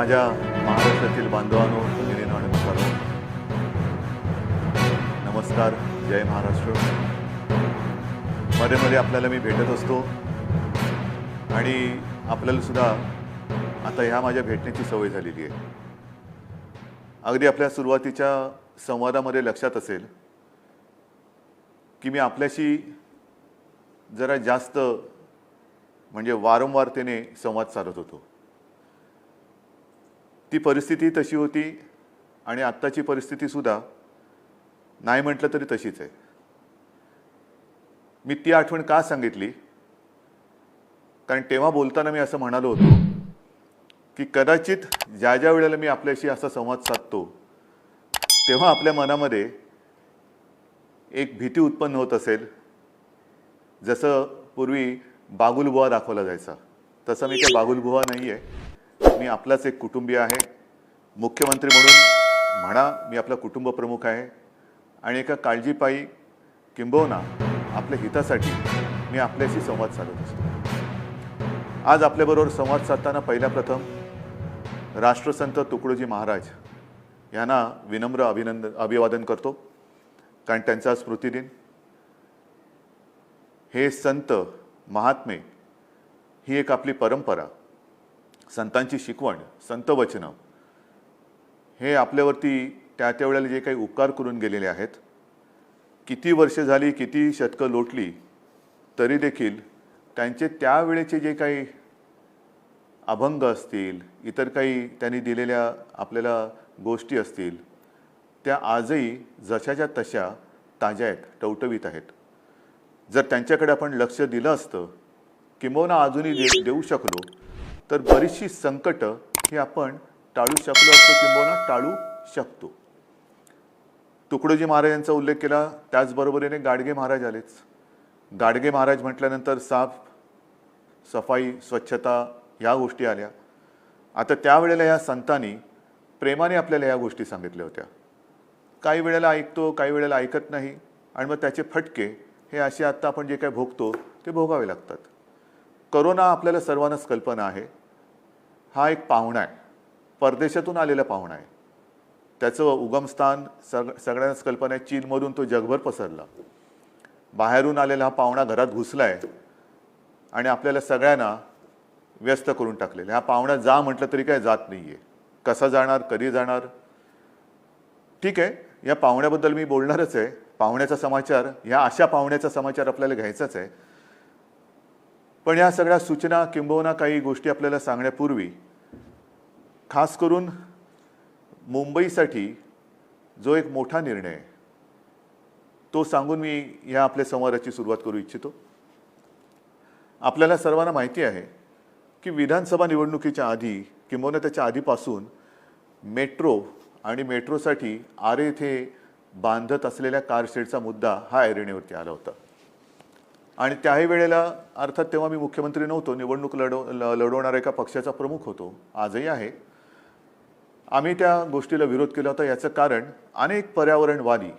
माझ्या महाराष्ट्रातील बांधवांनो, भगिनींनो आणि मित्रांनो, नमस्कार. जय महाराष्ट्र. मध्ये मध्ये आपल्याला मी भेटत असतो आणि आपल्याला सुद्धा आता ह्या माझ्या भेटण्याची सवय झालेली आहे. अगदी आपल्या सुरुवातीच्या संवादामध्ये लक्षात असेल की मी आपल्याशी जरा जास्त म्हणजे वारंवारतेने संवाद साधत होतो. ती परिस्थिती तशी होती आणि आत्ताची परिस्थिती सुद्धा नाही म्हटलं तरी तशीच आहे. मी ती आठवण का सांगितली, कारण तेव्हा बोलताना मी असं म्हणालो होतो की कदाचित ज्या ज्या वेळेला मी आपल्याशी असा संवाद साधतो तेव्हा आपल्या मनामध्ये एक भीती उत्पन्न होत असेल. जसं पूर्वी बागुलबुवा दाखवला जायचा, तसं मी काही बागुलबुवा नाही आहे. मी आपलाच एक कुटुंबीय आहे. मुख्यमंत्री म्हणून म्हणा, मी आपला कुटुंब प्रमुख आहे आणि एका काळजीपायी किंबहुना आपल्या हितासाठी मी आपल्याशी संवाद साधत असतो. आज आपल्याबरोबर संवाद साधताना पहिल्या प्रथम राष्ट्रसंत तुकडोजी महाराज यांना विनम्र अभिवादन करतो, कारण त्यांचा स्मृतिदिन. हे संत महात्मे ही एक आपली परंपरा, संतांची शिकवण, संत वचनं हे आपल्यावरती त्या त्या वेळेला जे काही उपकार करून गेलेले आहेत, किती वर्ष झाली, किती शतकं लोटली तरी देखील त्यांचे त्यावेळेचे जे काही अभंग असतील, इतर काही त्यांनी दिलेल्या आपल्याला गोष्टी असतील, त्या आजही जशाच्या तशा ताज्या आहेत, टवटवीत आहेत. जर त्यांच्याकडे आपण लक्ष दिलं असतं, किंबहुना अजूनही देऊ शकलो, तर बरीचशी संकट ही आपण टाळू शकलो असतो, किंबहुना टाळू शकतो. तुकडोजी महाराजांचा उल्लेख केला, त्याचबरोबरीने गाडगे महाराज आलेच. गाडगे महाराज म्हटल्यानंतर साफ सफाई, स्वच्छता ह्या गोष्टी आल्या. आता त्यावेळेला या संतांनी प्रेमाने आपल्याला या गोष्टी सांगितल्या होत्या. काही वेळेला ऐकतो, काही वेळेला ऐकत नाही, आणि मग त्याचे फटके हे असे आत्ता आपण जे काही भोगतो ते भोगावे लागतात. करोना आपल्याला सर्वांनाच कल्पना आहे, हा एक पाहुणा आहे, परदेशातून आलेला पाहुणा आहे. त्याचं उगमस्थान सगळ्यांनाच कल्पना आहे. चीनमधून तो जगभर पसरला. बाहेरून आलेला हा पाहुणा घरात घुसला आहे आणि आपल्याला सगळ्यांना व्यस्त करून टाकलेला. हा पाहुणा जा म्हटलं तरी काय जात नाही आहे. कसा जाणार, कधी जाणार, ठीक आहे, या पाहुण्याबद्दल मी बोलणारच आहे. पाहुण्याचा समाचार, ह्या अशा पाहुण्याचा समाचार आपल्याला घ्यायचाच आहे. पण या सगळ्या सूचना किंबहुना काही गोष्टी आपल्याला सांगण्यापूर्वी खास करून मुंबईसाठी जो एक मोठा निर्णय आहे तो सांगून मी या आपल्या संवादाची सुरुवात करू इच्छितो. आपल्याला सर्वांना माहिती आहे की विधानसभा निवडणुकीच्या आधी किंबहुना त्याच्या आधीपासून मेट्रो आणि मेट्रोसाठी आरे येथे बांधत असलेल्या कारशेडचा मुद्दा हा ऐरणीवरती आला होता. आणि त्याही वेळेला अर्थात तेव्हा मी मुख्यमंत्री नव्हतो, निवडणूक लढवणाऱ्या एका पक्षाचा प्रमुख होतो, आजही आहे. आम्ही त्या गोष्टीला विरोध केला होता. याचं कारण अनेक पर्यावरणवादी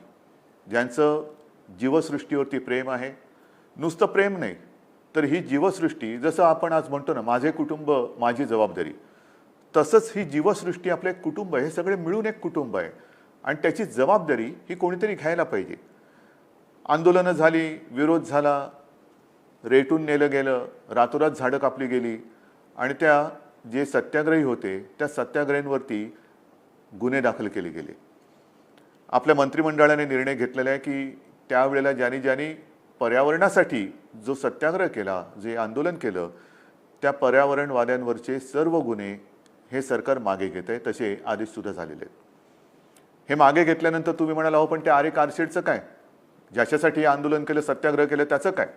ज्यांचं जीवसृष्टीवरती प्रेम आहे, नुसतं प्रेम नाही तर ही जीवसृष्टी, जसं आपण आज म्हणतो ना, माझे कुटुंब माझी जबाबदारी, तसंच ही जीवसृष्टी आपले कुटुंब आहे. हे सगळे मिळून एक कुटुंब आहे आणि त्याची जबाबदारी ही कोणीतरी घ्यायला पाहिजे. आंदोलनं झाली, विरोध झाला, रेटून नेलं गेलं, रातोरात झाडं कापली गेली आणि त्या जे सत्याग्रही होते त्या सत्याग्रहींवरती गुन्हे दाखल केले गेले. आपल्या मंत्रिमंडळाने निर्णय घेतलेला आहे की त्यावेळेला ज्यांनी पर्यावरणासाठी जो सत्याग्रह केला, जे आंदोलन केलं, त्या पर्यावरणवाद्यांवरचे सर्व गुन्हे हे सरकार मागे घेत आहे. तसे आदेशसुद्धा झालेले आहेत. हे मागे घेतल्यानंतर तुम्ही म्हणाल, अहो पण ते आरे कारशेडचं काय, ज्याच्यासाठी आंदोलन केलं, सत्याग्रह केलं, त्याचं काय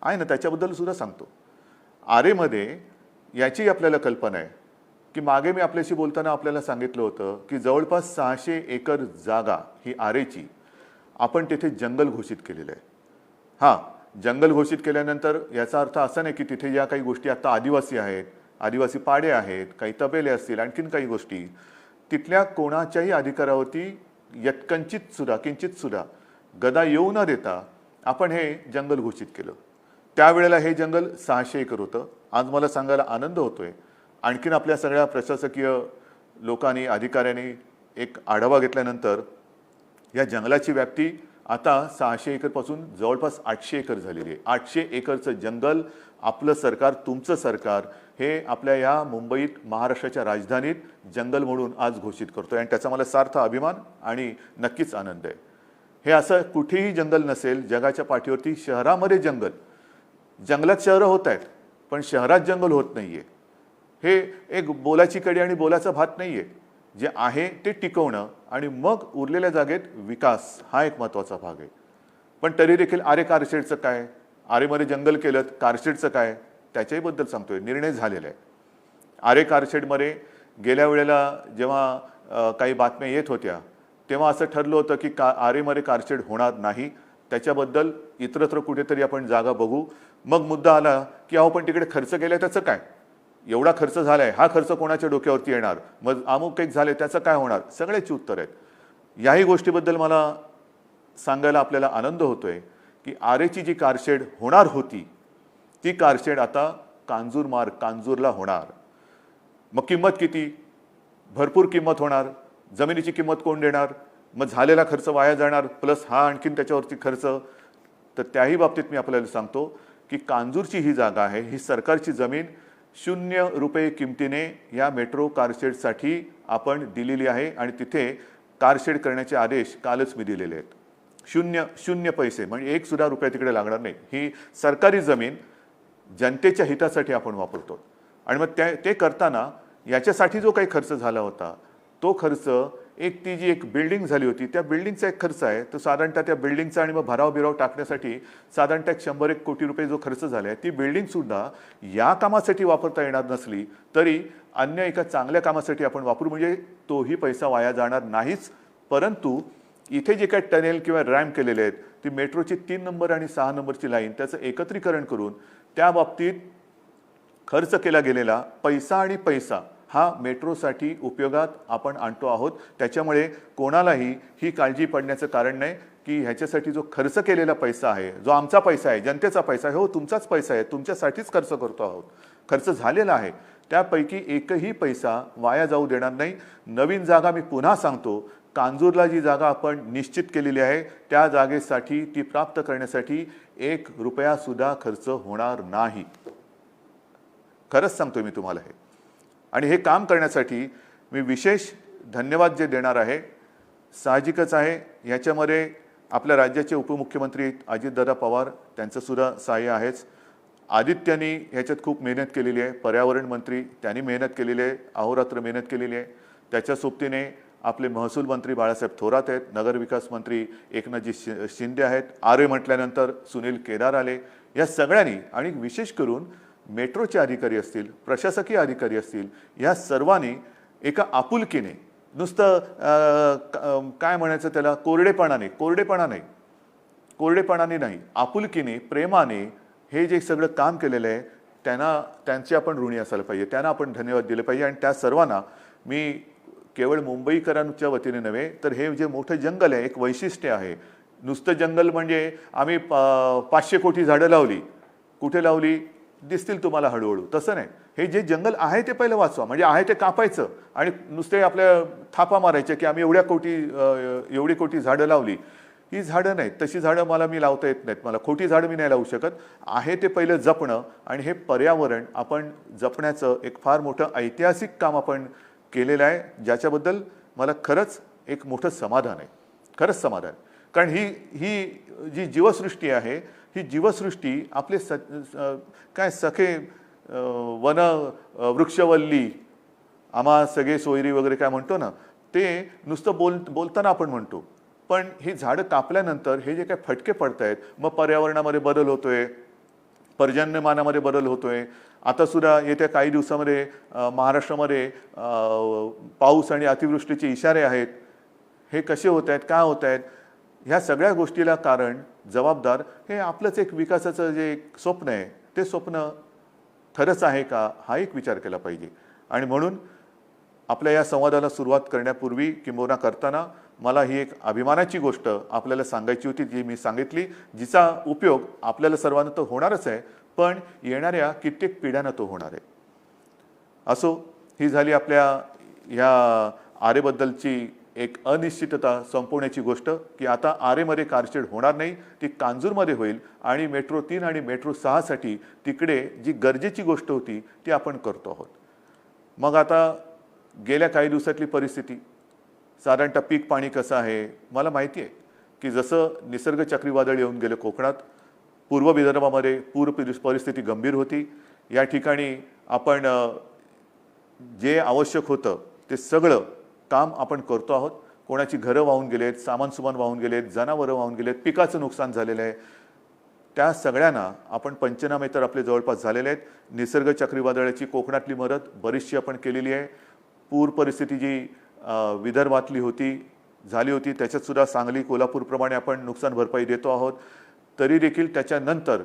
आहे ना, त्याच्याबद्दल सुद्धा सांगतो. आरेमध्ये याची आपल्याला कल्पना आहे की मागे मी आपल्याशी बोलताना आपल्याला सांगितलं होतं की जवळपास 600 एकर जागा ही आरेची आपण तिथे जंगल घोषित केलेलं आहे. हां, जंगल घोषित केल्यानंतर याचा अर्थ असा नाही की तिथे ज्या काही गोष्टी आता आदिवासी आहेत, आदिवासी पाडे आहेत, काही तबेले असतील, आणखीन काही गोष्टी, तिथल्या कोणाच्याही अधिकारावरती किंचित सुद्धा गदा येऊ न देता आपण हे जंगल घोषित केलं. त्यावेळेला हे जंगल 600 एकर होतं. आज मला सांगायला आनंद होतोय, आणखीन आपल्या सगळ्या प्रशासकीय लोकांनी अधिकाऱ्यांनी एक आढावा घेतल्यानंतर या जंगलाची व्याप्ती आता 600 एकरपासून जवळपास 800 एकर झालेली आहे. 800 एकरचं जंगल आपलं सरकार, तुमचं सरकार हे आपल्या या मुंबईत, महाराष्ट्राच्या राजधानीत जंगल म्हणून आज घोषित करतोय आणि त्याचा मला सार्थ अभिमान आणि नक्कीच आनंद आहे. हे असं कुठेही जंगल नसेल जगाच्या पाठीवरती. शहरामध्ये जंगलात शहरं होत आहेत, पण शहरात जंगल होत नाहीये. हे एक बोलाची कडी आणि बोलाचा भात नाहीये. जे आहे ते टिकवणं आणि मग उरलेल्या जागेत विकास हा एक महत्त्वाचा भाग आहे. पण तरी देखील आरे कारशेडचं काय, आरेमध्ये जंगल केलं, कारशेडचं काय, त्याच्याहीबद्दल सांगतोय. निर्णय झालेला आहे. आरे कारशेडमध्ये गेल्या वेळेला जेव्हा काही बातम्या येत होत्या तेव्हा असं ठरलं होतं की आरेमध्ये कारशेड होणार नाही, त्याच्याबद्दल इतरत्र कुठेतरी आपण जागा बघू. मग मुद्दा आला की अहो पण तिकडे खर्च केला त्याचं काय, एवढा खर्च झालाय, हा खर्च कोणाच्या डोक्यावरती येणार, मग अमुक एक झाले त्याचं काय होणार, सगळ्याची उत्तर आहेत. याही गोष्टीबद्दल मला सांगायला आपल्याला आनंद होतोय की आरेची जी कारशेड होणार होती ती कारशेड आता कांजूरला होणार. मग किंमत किती, भरपूर किंमत होणार. जमिनीची किंमत कोण देणार, मग झालेला खर्च वाया जाणार, प्लस हा आणखीन त्याच्यावरती खर्च. तर त्याही बाबतीत मी आपल्याला सांगतो की कांजूरची ही जागा आहे, ही सरकारची जमीन 0 रुपये किमतीने या मेट्रो कारशेडसाठी आपण दिलेली आहे आणि तिथे कारशेड करण्याचे आदेश कालच मी दिलेले आहेत. 0 पैसे, म्हणजे एक सुद्धा रुपया तिकडे लागणार नाही. ही सरकारी जमीन जनतेच्या हितासाठी आपण वापरतो. आणि मग ते करताना याच्यासाठी जो काही खर्च झाला होता तो खर्च, ती जी एक बिल्डिंग झाली होती त्या बिल्डिंगचा एक खर्च आहे, तो साधारणतः त्या बिल्डिंगचा आणि मग भराव टाकण्यासाठी साधारणतः 100-1 कोटी रुपये जो खर्च झाला आहे, ती बिल्डिंगसुद्धा या कामासाठी वापरता येणार नसली तरी अन्य एका चांगल्या कामासाठी आपण वापरू, म्हणजे तोही पैसा वाया जाणार नाहीच. परंतु इथे जे काही टनेल किंवा रॅम्प केलेले आहेत, ती मेट्रोची 3 नंबर आणि 6 नंबरची लाईन, त्याचं एकत्रीकरण करून त्या बाबतीत खर्च केला गेलेला पैसा हा मेट्रोसाठी उपयोगात आपण आणतो आहोत. त्याच्यामुळे कोणालाही ही काळजी पडण्याचं कारण नाही की ह्याच्यासाठी जो खर्च केलेला पैसा आहे, जो आमचा पैसा आहे, जनतेचा पैसा आहे, हो तुमचाच पैसा आहे, तुमच्यासाठीच खर्च करतो आहोत, खर्च झालेला आहे, त्यापैकी एकही पैसा वाया जाऊ देणार नाही. नवीन जागा मी पुन्हा सांगतो, कांजूरला जी जागा आपण निश्चित केलेली आहे त्या जागेसाठी, ती प्राप्त करण्यासाठी 1 रुपया सुद्धा खर्च होणार नाही. खरंच सांगतोय मी तुम्हाला हे. आणि हे काम करण्यासाठी मी विशेष धन्यवाद जे देणार आहे, साहजिकच आहे याच्यामध्ये आपल्या राज्याचे उपमुख्यमंत्री अजितदादा पवार त्यांचं सुद्धा सहाय्य आहेच. आदित्यनी ह्याच्यात खूप मेहनत केलेली आहे. पर्यावरण मंत्री त्यांनी मेहनत केलेली आहे, अहोरात्र मेहनत केलेली आहे. त्याच्या सोबतीने आपले महसूल मंत्री बाळासाहेब थोरात आहेत, नगरविकास मंत्री एकनाथजी शिंदे आहेत, आरे म्हटल्यानंतर सुनील केदार आले. या सगळ्यांनी आणि विशेष करून मेट्रोचे अधिकारी असतील, प्रशासकीय अधिकारी असतील, या सर्वांनी एका आपुलकीने, नुसतं काय म्हणायचं त्याला, कोरडेपणाने नाही, आपुलकीने, प्रेमाने हे जे सगळं काम केलेलं आहे त्यांचे आपण ऋणी असायला पाहिजे, त्यांना आपण धन्यवाद दिले पाहिजे. आणि त्या सर्वांना मी केवळ मुंबईकरांच्या वतीने नव्हे तर हे जे मोठं जंगल आहे, एक वैशिष्ट्य आहे. नुसतं जंगल म्हणजे आम्ही 500 कोटी झाडं लावली, कुठे लावली दिसतील तुम्हाला हळूहळू, तसं नाही. हे जे जंगल आहे ते पहिलं वाचवा, म्हणजे आहे ते कापायचं आणि नुसते आपल्या थापा मारायच्या की आम्ही एवढी कोटी झाडं लावली. ही झाडं नाहीत, तशी झाडं मी लावता येत नाहीत, मला खोटी झाडं मी नाही लावू शकत. आहे ते पहिलं जपणं आणि हे पर्यावरण आपण जपण्याचं एक फार मोठं ऐतिहासिक काम आपण केलेलं आहे, ज्याच्याबद्दल मला खरंच एक मोठं समाधान आहे, खरंच समाधान. कारण ही जी जीवसृष्टी आहे, ही जीवसृष्टी आपले काय सखे वन वृक्षवल्ली, आम्हा सगळे सोयरी वगैरे काय म्हणतो ना, ते नुसतं बोलताना आपण म्हणतो, पण ही झाडं कापल्यानंतर हे जे काही फटके पडत आहेत, मग पर्यावरणामध्ये बदल होतोय, पर्जन्यमानामध्ये बदल होतोय. आता सुद्धा येत्या काही दिवसामध्ये महाराष्ट्रामध्ये पाऊस आणि अतिवृष्टीचे इशारे आहेत. हे कसे होत आहेत, काय होत आहेत, ह्या सगळ्या गोष्टीला कारण, जबाबदार हे आपलंच एक विकासाचं जे एक स्वप्न आहे, ते स्वप्न खरंच आहे का, हा एक विचार केला पाहिजे. आणि म्हणून आपल्या या संवादाला सुरुवात करण्यापूर्वी किंबहुना करताना मला ही एक अभिमानाची गोष्ट आपल्याला सांगायची होती, जी मी सांगितली, जिचा उपयोग आपल्याला सर्वांना तर होणारच आहे, पण येणाऱ्या कित्येक पिढ्यांना तो होणार आहे. असो, ही झाली आपल्या ह्या आरेबद्दलची एक अनिश्चितता संपवण्याची गोष्ट की आता आरेमध्ये कारशेड होणार नाही, ती कांजूरमध्ये होईल आणि मेट्रो 3 आणि मेट्रो 6 साठी तिकडे जी गरजेची गोष्ट होती ती आपण करतो आहोत. मग आता गेल्या काही दिवसातली परिस्थिती, साधारणतः पीक पाणी कसं आहे मला माहिती आहे की जसं निसर्ग चक्रीवादळ येऊन गेलं कोकणात, पूर्व विदर्भामध्ये पूर परिस्थिती गंभीर होती. या ठिकाणी आपण जे आवश्यक होतं ते सगळं काम आपण करतो आहोत. कोणाची घरं वाहून गेलेत, सामान वाहून गेलेत, जनावरं वाहून गेलेत, पिकाचं नुकसान झालेलं आहे, त्या सगळ्यांना आपण पंचनामे तर आपले जवळपास झालेले आहेत. निसर्ग चक्रीवादळाची कोकणातली मदत बरीचशी आपण केलेली आहे. पूर परिस्थिती जी विदर्भातली झाली होती त्याच्यात सुद्धा सांगली कोल्हापूरप्रमाणे आपण नुकसान भरपाई देतो आहोत. तरी देखील त्याच्यानंतर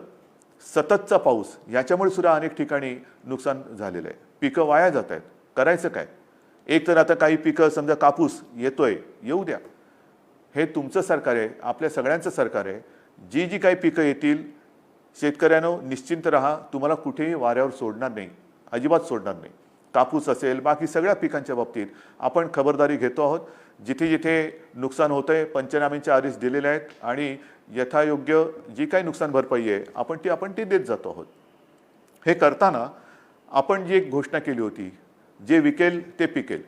सततचा पाऊस याच्यामुळे सुद्धा अनेक ठिकाणी नुकसान झालेलं आहे. पिकं वाया जात आहेत, करायचं काय? एक तर आता काही पिकं समजा कापूस येतोय, येऊ द्या, हे तुमचं सरकार आहे, आपल्या सगळ्यांचं सरकार आहे. जी जी काही पिकं येतील शेतकऱ्यांनो निश्चिंत राहा, तुम्हाला कुठेही वाऱ्यावर सोडणार नाही, अजिबात सोडणार नाही. कापूस असेल बाकी सगळ्या पिकांच्या बाबतीत आपण खबरदारी घेतो आहोत. जिथे जिथे नुकसान होतंय पंचनाम्यांचे आदेश दिलेले आहेत आणि यथायोग्य जी काही नुकसान भरपाई आहे आपण ती देत जातो आहोत. हे करताना आपण जी एक घोषणा केली होती, जे विकेल ते पिकेल,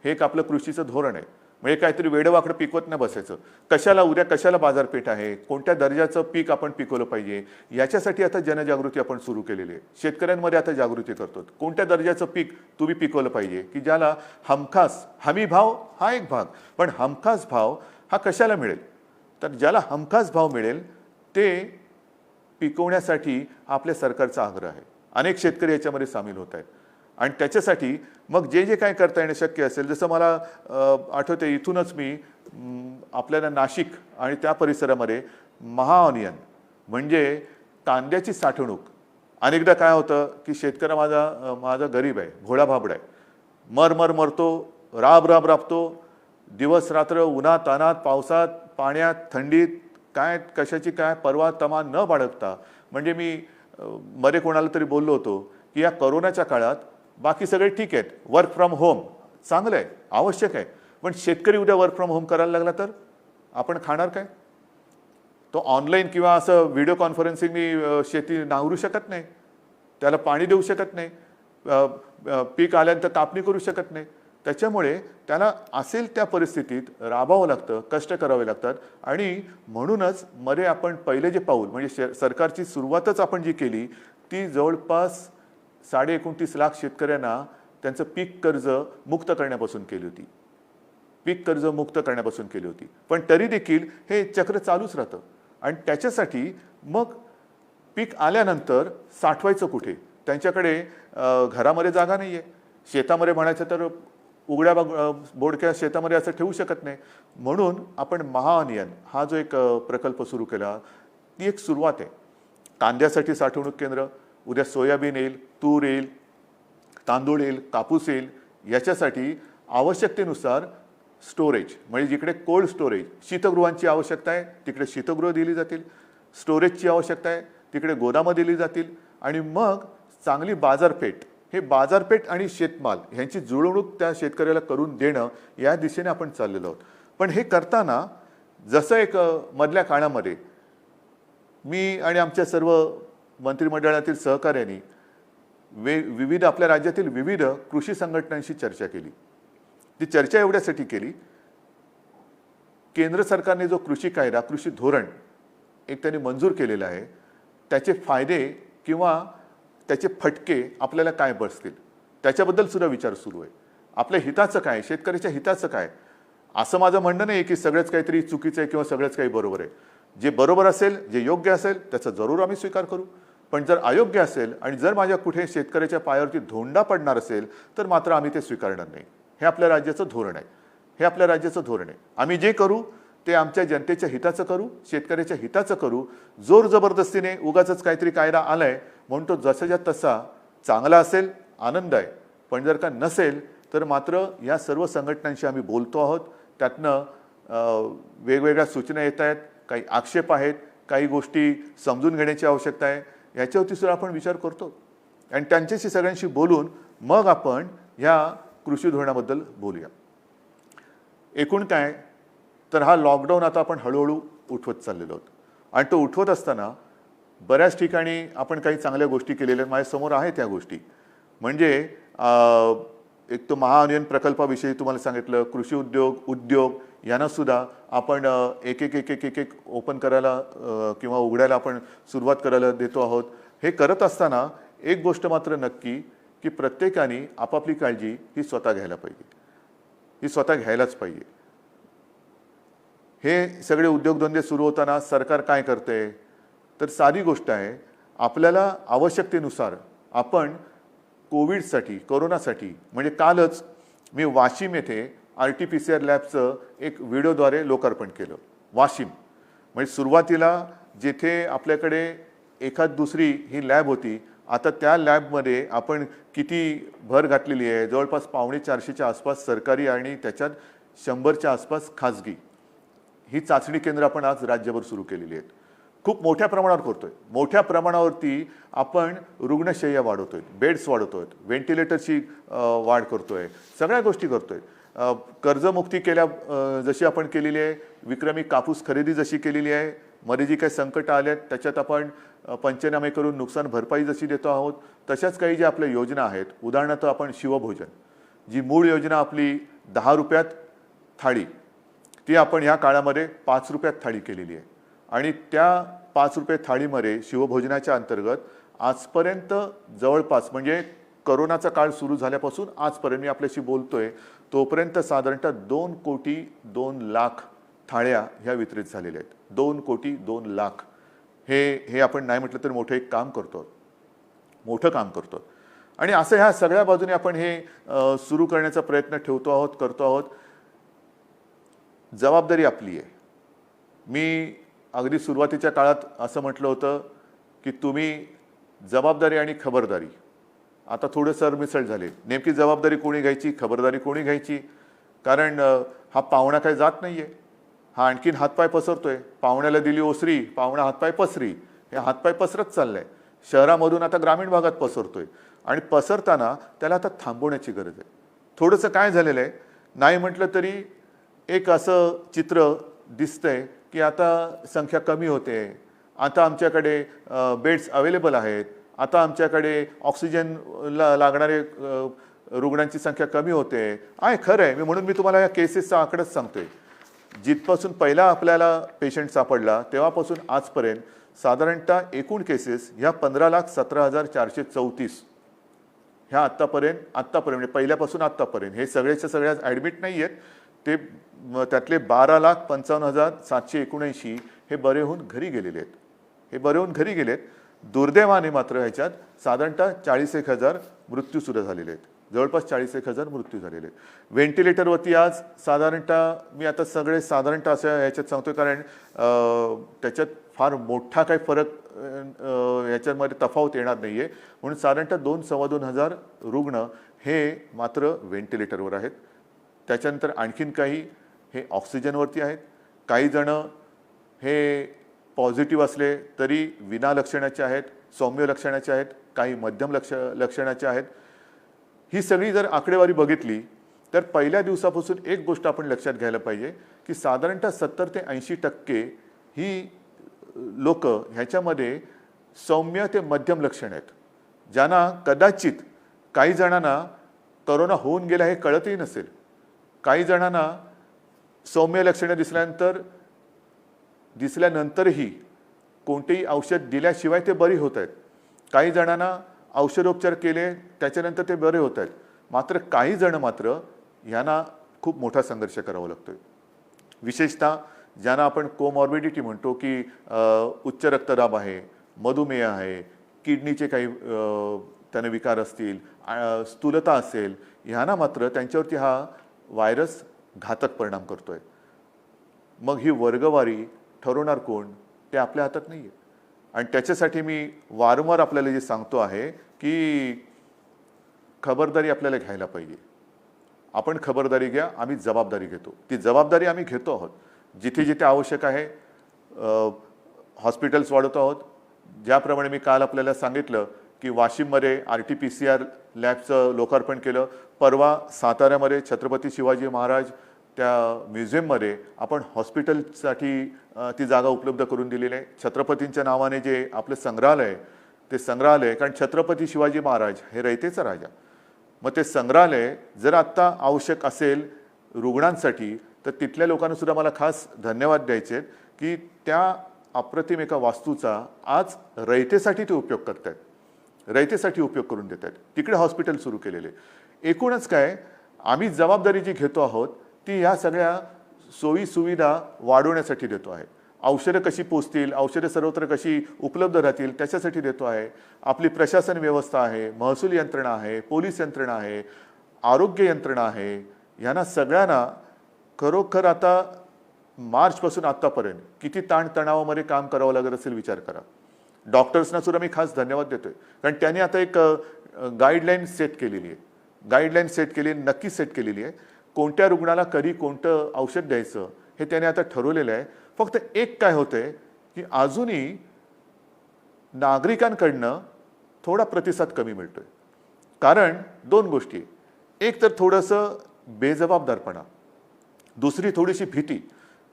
हे एक आपलं कृषीचं धोरण आहे. म्हणजे काहीतरी वेडवाकडं पिकवत नाही बसायचं. कशाला बाजारपेठ आहे, कोणत्या दर्जाचं पीक आपण पिकवलं पाहिजे, याच्यासाठी आता जनजागृती आपण सुरू केलेली आहे. शेतकऱ्यांमध्ये आता जागृती करतो. कोणत्या दर्जाचं पीक तुम्ही पिकवलं पाहिजे की ज्याला हमखास, हमी भाव हा एक भाग, पण हमखास भाव हा कशाला मिळेल, तर ज्याला हमखास भाव मिळेल ते पिकवण्यासाठी आपल्या सरकारचा आग्रह आहे. अनेक शेतकरी याच्यामध्ये सामील होत आहेत आणि त्याच्यासाठी मग जे जे काय करता येणं शक्य असेल, जसं मला आठवते इथूनच मी आपल्याला नाशिक आणि त्या परिसरामध्ये महाअनियन म्हणजे कांद्याची साठवणूक. अनेकदा काय होतं की शेतकरी माझा गरीब आहे, भोळा भाबडा आहे, मरतो, राबतो, दिवस रात्र उन्हात तानात पावसात पाण्यात थंडीत काय कशाची काय परवा तमा न बाळगता. म्हणजे मी मध्ये कोणाला तरी बोललो होतो की या कोरोनाच्या काळात बाकी सगळे ठीक आहेत, वर्क फ्रॉम होम चांगलं आहे, आवश्यक आहे, पण शेतकरी उद्या वर्क फ्रॉम होम करायला लागला तर आपण खाणार काय? तो ऑनलाईन किंवा असं व्हिडिओ कॉन्फरन्सिंगनी शेती नांगरू शकत नाही, त्याला पाणी देऊ शकत नाही, पीक आल्यानंतर कापणी करू शकत नाही. त्याच्यामुळे त्याला असेल त्या परिस्थितीत राबावं लागतं, कष्ट करावे लागतात. आणि म्हणूनच मध्ये आपण पहिले जे पाऊल म्हणजे सरकारची सुरुवातच आपण जी केली ती जवळपास 29.5 लाख शेतकऱ्यांना त्यांचं पीक कर्ज मुक्त करण्यापासून केली होती. पण तरी देखील हे चक्र चालूच राहतं आणि त्याच्यासाठी मग पीक आल्यानंतर साठवायचं कुठे? त्यांच्याकडे घरामध्ये जागा नाही आहे, शेतामध्ये म्हणायचं तर उघड्या बोडक्या शेतामध्ये असं ठेवू शकत नाही. म्हणून आपण महाअनियन हा जो एक प्रकल्प सुरू केला, ती एक सुरुवात आहे. कांद्यासाठी साठवणूक केंद्र, उद्या सोयाबीन येईल, तूर येईल, तांदूळ येईल, कापूस येईल, याच्यासाठी आवश्यकतेनुसार स्टोरेज म्हणजे जिकडे कोल्ड स्टोरेज शीतगृहांची आवश्यकता आहे तिकडे शीतगृह दिली जातील, स्टोरेजची आवश्यकता आहे तिकडे गोदामं दिली जातील. आणि मग चांगली बाजारपेठ, हे बाजारपेठ आणि शेतमाल ह्यांची जुळवणूक त्या शेतकऱ्याला करून देणं या दिशेने आपण चाललेलो आहोत. पण हे करताना जसं एक मधल्या काळामध्ये मी आणि आमच्या सर्व मंत्रिमंडळातील सहकार्यांनी विविध आपल्या राज्यातील विविध कृषी संघटनांशी चर्चा केली. ती चर्चा एवढ्यासाठी केली, केंद्र सरकारने जो कृषी कायदा कृषी धोरण एक त्यांनी मंजूर केलेला आहे त्याचे फायदे किंवा त्याचे फटके आपल्याला काय बसतील त्याच्याबद्दल सुद्धा विचार सुरू आहे. आपल्या हिताचं काय, शेतकऱ्याच्या हिताचं काय, असं माझं म्हणणं नाही की सगळंच काहीतरी चुकीचं आहे किंवा सगळंच काही बरोबर आहे. जे बरोबर असेल, जे योग्य असेल त्याचा जरूर आम्ही स्वीकार करू. पण जर अयोग्य असेल आणि जर माझ्या कुठे शेतकऱ्याच्या पायावरती धोंडा पडणार असेल तर मात्र आम्ही ते स्वीकारणार नाही. हे आपल्या राज्याचं धोरण आहे. आम्ही जे करू ते आमच्या जनतेच्या हिताचं करू, शेतकऱ्याच्या हिताचं करू. जोर जबरदस्तीने उगाचच काहीतरी कायदा आलाय म्हणून तो जसाच्या तसा चांगला असेल, आनंद आहे. पण जर का नसेल तर मात्र या सर्व संघटनांशी आम्ही बोलतो आहोत. त्यातनं वेगवेगळ्या सूचना येत आहेत, काही आक्षेप आहेत, काही गोष्टी समजून घेण्याची आवश्यकता आहे, याच्यावरती सुद्धा आपण विचार करतो. आणि त्यांच्याशी सगळ्यांशी बोलून मग आपण ह्या कृषी धोरणाबद्दल बोलूया. एकूण काय तर हा लॉकडाऊन आता आपण हळूहळू उठवत चाललेलो आहोत आणि तो उठवत असताना बऱ्याच ठिकाणी आपण काही चांगल्या गोष्टी केलेल्या माझ्यासमोर आहेत त्या गोष्टी. म्हणजे एक तो महाअनियन प्रकल्पाविषयी तुम्हाला सांगितलं, कृषी उद्योग यांना सुद्धा आपण एक एक एक एक एक एक ओपन करायला किंवा उघडायला आपण सुरुवात करायला देतो आहोत. हे करत असताना एक गोष्ट मात्र नक्की की प्रत्येकाने आपापली काळजी ही स्वतः घ्यायला पाहिजे, ही स्वतः घ्यायलाच पाहिजे. हे सगळे उद्योगधंदे सुरू होताना सरकार काय करते तर साधी गोष्ट आहे, आपल्याला आवश्यकतेनुसार आपण कोविडसाठी कोरोनासाठी म्हणजे कालच मी वाशिम येथे RT-PCR लॅबचं एक व्हिडिओद्वारे लोकार्पण केलं. वाशिम म्हणजे सुरुवातीला जिथे आपल्याकडे एखाद दुसरी ही लॅब होती, आता त्या लॅबमध्ये आपण किती भर घातलेली आहे. जवळपास 450च्या आसपास सरकारी आणि त्याच्यात 100च्या आसपास खाजगी ही चाचणी केंद्र आपण आज राज्यभर सुरू केलेली आहेत. खूप मोठ्या प्रमाणावर करतोय. मोठ्या प्रमाणावरती आपण रुग्णशय्या वाढवतोय, बेड्स वाढवतोय, व्हेंटिलेटरची वाढ करतोय, सगळ्या गोष्टी करतोय. कर्जमुक्ती जशी आपण केलेली आहे, विक्रमी कापूस खरेदी जशी केलेली आहे, मध्ये जी काही संकट आले त्याच्यात आपण पंचनामे करून नुकसान भरपाई जशी देतो आहोत, तशाच काही ज्या आपल्या योजना आहेत. उदाहरणार्थ आपण शिवभोजन, जी मूळ योजना आपली 10 रुपयात थाळी, ती आपण ह्या काळामध्ये 5 रुपयात थाळी केलेली आहे. आणि त्या 5 रुपये थाळीमध्ये शिवभोजनाच्या अंतर्गत आजपर्यंत जवळपास म्हणजे करोनाचा काळ सुरू झाल्यापासून आजपर्यंत मी आपल्याशी बोलतोय तोपर्यंत साधारणतः 2,02,00,000 थाळ्या ह्या वितरित झालेल्या आहेत. 2,02,00,000 हे आपण नाही म्हटलं तर मोठं एक काम करतो, मोठं काम करतो. आणि असं ह्या सगळ्या बाजूने आपण हे सुरू करण्याचा प्रयत्न ठेवतो आहोत, करतो आहोत. जबाबदारी आपली आहे. मी अगदी सुरुवातीच्या काळात असं म्हटलं होतं की तुम्ही जबाबदारी आणि खबरदारी आता थोडं सरमिसळ झाले. नेमकी जबाबदारी कोणी घ्यायची, खबरदारी कोणी घ्यायची? कारण हा पाहुणा काही जात नाही आहे, हा आणखीन हातपाय पसरतोय. पाहुण्याला दिली ओसरी, पाहुणा हातपाय पसरी, हे हातपाय पसरत चाललं आहे. शहरामधून आता ग्रामीण भागात पसरतोय आणि पसरताना त्याला आता थांबवण्याची गरज आहे. थोडंसं काय झालेलं आहे, नाही म्हटलं तरी एक असं चित्र दिसतंय की आता संख्या कमी होते, आता आमच्याकडे बेड्स अवेलेबल आहेत, आता आमच्याकडे ऑक्सिजनला लागणारे रुग्णांची संख्या कमी होते आहे. खरं आहे, म्हणून मी तुम्हाला या केसेसचा आकडाच सांगतोय. जिथपासून पहिला आपल्याला पेशंट सापडला तेव्हापासून आजपर्यंत साधारणतः एकूण केसेस ह्या 15,17,434 ह्या आत्तापर्यंत म्हणजे पहिल्यापासून आत्तापर्यंत हे सगळेच्या सगळ्या ॲडमिट नाही आहेत. ते त्यातले 12,55,779 हे बरे होऊन घरी गेलेले आहेत. हे बरे होऊन घरी गेलेत. दुर्दैवाने मात्र ह्याच्यात साधारणतः 41,000 मृत्यूसुद्धा झालेले आहेत. जवळपास 41,000 मृत्यू झालेले आहेत. व्हेंटिलेटरवरती आज साधारणतः मी आता सगळे साधारणतः असं ह्याच्यात सांगतोय कारण त्याच्यात फार मोठा काही फरक ह्याच्यामध्ये तफावत येणार नाही आहे. म्हणून साधारणतः 2,000-2,500 रुग्ण हे मात्र व्हेंटिलेटरवर आहेत. त्याच्यानंतर आणखीन काही हे ऑक्सिजनवरती आहेत. काही जण हे पॉझिटिव्ह असले तरी विना लक्षणाचे आहेत, सौम्य लक्षणाचे आहेत, काही मध्यम लक्षणाचे आहेत. ही सगळी जर आकडेवारी बघितली तर पहिल्या दिवसापासून एक गोष्ट आपण लक्षात घ्यायला पाहिजे की साधारणतः 70 ते 80% ही लोक ह्याच्यामध्ये सौम्य ते मध्यम लक्षण आहेत, ज्यांना कदाचित काही जणांना करोना होऊन गेला हे कळतही नसेल. काही जणांना सौम्य लक्षणे दिसल्यानंतरही कोणतेही औषध दिल्याशिवाय ते बरी होत आहेत. काही जणांना औषधोपचार केले त्याच्यानंतर ते बरे होत आहेत. मात्र काही जण मात्र यांना खूप मोठा संघर्ष करावा लागतोय. विशेषतः ज्यांना आपण कोमॉर्बिडिटी म्हणतो की उच्च रक्तदाब आहे, मधुमेह आहे, किडनीचे काही त्यांना विकार असतील, स्थूलता असेल, ह्यांना मात्र त्यांच्यावरती हा व्हायरस घातक परिणाम करतोय. मग ही वर्गवारी ठरवणार कोण ते आपल्या हातात नाही आहे. आणि त्याच्यासाठी मी वारंवार आपल्याला जे सांगतो आहे की खबरदारी आपल्याला घ्यायला पाहिजे. आपण खबरदारी घ्या, आम्ही जबाबदारी घेतो. ती जबाबदारी आम्ही घेतो आहोत. जिथे जिथे आवश्यक आहे हॉस्पिटल्स वाढवतो आहोत. ज्याप्रमाणे मी काल आपल्याला सांगितलं की वाशिममध्ये RT-PCR लॅबचं लोकार्पण केलं. परवा साताऱ्यामध्ये छत्रपती शिवाजी महाराज त्या म्युझियममध्ये आपण हॉस्पिटलसाठी ती जागा उपलब्ध करून दिलेली आहे. छत्रपतींच्या नावाने जे आपलं संग्रहालय, ते संग्रहालय, कारण छत्रपती शिवाजी महाराज हे रयतेचा राजा, मग ते संग्रहालय जर आत्ता आवश्यक असेल रुग्णांसाठी तर तिथल्या लोकांना सुद्धा मला खास धन्यवाद द्यायचे आहेत की त्या अप्रतिम एका वास्तूचा आज रयतेसाठी ते उपयोग करत आहेत, रयतेसाठी उपयोग करून देत आहेत. तिकडे हॉस्पिटल सुरू केलेले. एकूणच काय, आम्ही जबाबदारी जी घेतो आहोत ती ह्या सगळ्या सोयी सुविधा वाढवण्यासाठी देतो आहे. औषधं कशी पोचतील, औषधं सर्वत्र कशी उपलब्ध राहतील त्याच्यासाठी देतो आहे. आपली प्रशासन व्यवस्था आहे, महसूल यंत्रणा आहे, पोलीस यंत्रणा आहे, आरोग्य यंत्रणा आहे. ह्यांना सगळ्यांना खरोखर आता मार्चपासून आत्तापर्यंत किती ताणतणावामध्ये काम करावं लागत असेल विचार करा. डॉक्टर्सना सुद्धा मी खास धन्यवाद देतोय, कारण त्यांनी आता एक गाईडलाईन सेट केलेली आहे. गाईडलाईन सेट केली, नक्की सेट केलेली आहे. कोणत्या रुग्णाला कधी कोणतं औषध द्यायचं हे त्याने आता ठरवलेलं आहे. फक्त एक काय होतंय की अजूनही नागरिकांकडनं थोडा प्रतिसाद कमी मिळतोय. कारण दोन गोष्टी, एक तर थोडंसं बेजबाबदारपणा, दुसरी थोडीशी भीती.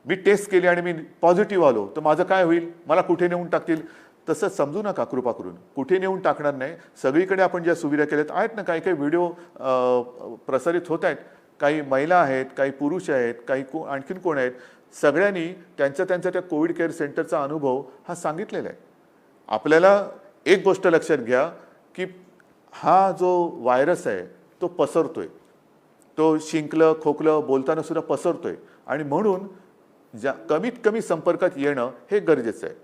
मी टेस्ट केली आणि मी पॉझिटिव्ह आलो तर माझं काय होईल, मला कुठे नेऊन टाकतील. तसं समजू नका कृपा करून, कुठे नेऊन टाकणार नाही. सगळीकडे आपण ज्या सुविधा केल्यात आहेत ना, काही काही व्हिडिओ प्रसारित होत आहेत, काही महिला आहेत, काही पुरुष आहेत, काही आणखीन कोण आहेत, सगळ्यांनी त्यांच्या त्या कोविड केअर सेंटरचा अनुभव हा सांगितलेला आहे. आपल्याला एक गोष्ट लक्षात घ्या की हा जो व्हायरस आहे तो पसरतोय, तो शिंकलं खोकलं बोलताना सुद्धा पसरतोय, आणि म्हणून कमीत कमी संपर्कात येणं हे गरजेचं आहे.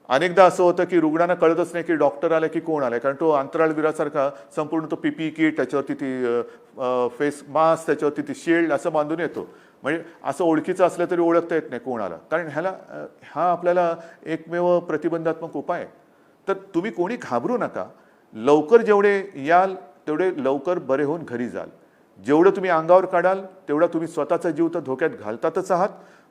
अनेकदा असं होतं की रुग्णांना कळतच नाही की डॉक्टर आला की कोण आलाय, कारण तो अंतराळवीरासारखा संपूर्ण तो पीपी किट, त्याच्यावरती ती फेस मास्क, त्याच्यावरती ती शील्ड असं बांधून येतो. म्हणजे असं ओळखीचं असलं तरी ओळखता येत नाही कोण आला, कारण हा आपल्याला एकमेव प्रतिबंधात्मक उपाय आहे. तर तुम्ही कोणी घाबरू नका. लवकर जेवढे याल तेवढे लवकर बरे होऊन घरी जाल. जेवढं तुम्ही अंगावर काढाल तेवढा तुम्ही स्वतःचा जीव तर धोक्यात घालतातच आहात,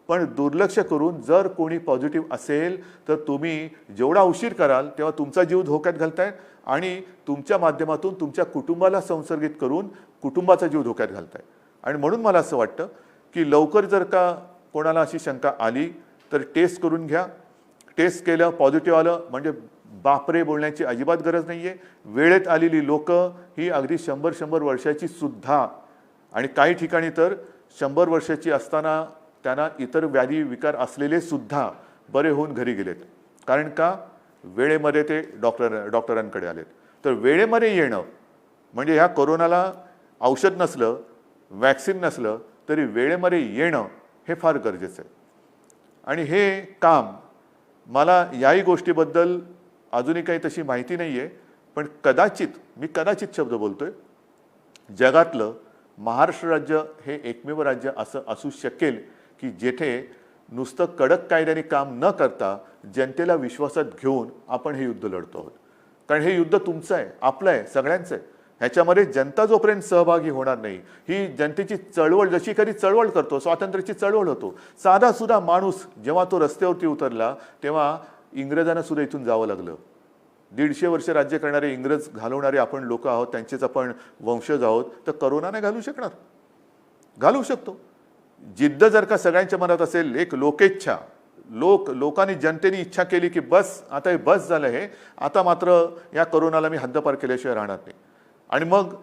पण दुर्लक्ष करून जर कोणी पॉझिटिव्ह असेल तर तुम्ही जेवढा उशीर कराल तेव्हा तुमचा जीव धोक्यात घालताय आणि तुमच्या माध्यमातून तुमच्या कुटुंबाला संसर्गित करून कुटुंबाचा जीव धोक्यात घालताय. आणि म्हणून मला असं वाटतं की लवकर जर का कोणाला अशी शंका आली तर टेस्ट करून घ्या. टेस्ट केलं, पॉझिटिव्ह आलं म्हणजे बापरे बोलण्याची अजिबात गरज नाही आहे. वेळेत आलेली लोक ही अगदी 100 वर्षाची सुद्धा, आणि काही ठिकाणी तर 100 वर्षाची असताना त्यांना इतर व्याधी विकार असलेले सुद्धा बरे होऊन घरी गेलेत. कारण का, वेळेमध्ये ते डॉक्टरांकडे आलेत. तर वेळेमध्ये येणं म्हणजे ह्या कोरोनाला औषध नसलं, वॅक्सिन नसलं तरी वेळेमध्ये येणं हे फार गरजेचं आहे. आणि हे काम, मला याही गोष्टीबद्दल अजूनही काही तशी माहिती नाही आहे, पण मी कदाचित शब्द बोलतोय, जगातलं महाराष्ट्र राज्य हे एकमेव राज्य असं असू शकेल की जेथे नुसतं कडक कायद्याने काम न करता जनतेला विश्वासात घेऊन आपण हे युद्ध लढतो आहोत. कारण हे युद्ध तुमचं आहे, आपलं आहे, सगळ्यांचं आहे. ह्याच्यामध्ये जनता जोपर्यंत सहभागी होणार नाही, ही जनतेची चळवळ जशी कधी चळवळ करतो, स्वातंत्र्याची चळवळ होतो, साधा सुद्धा माणूस जेव्हा तो रस्त्यावरती उतरला तेव्हा इंग्रजांना सुद्धा इथून जावं लागलं. 150 वर्ष राज्य करणारे इंग्रज घालवणारे आपण लोक आहोत, त्यांचेच आपण वंशज आहोत. तर करोना नाही घालू शकणार, घालू शकतो. जिद्द जर का सगळ्यांच्या मनात असेल, एक लोकेच्छा, लोकांनी जनतेने इच्छा केली की बस आता हे बस झालं, हे आता मात्र या करोनाला मी हद्दपार केल्याशिवाय राहणार नाही. आणि मग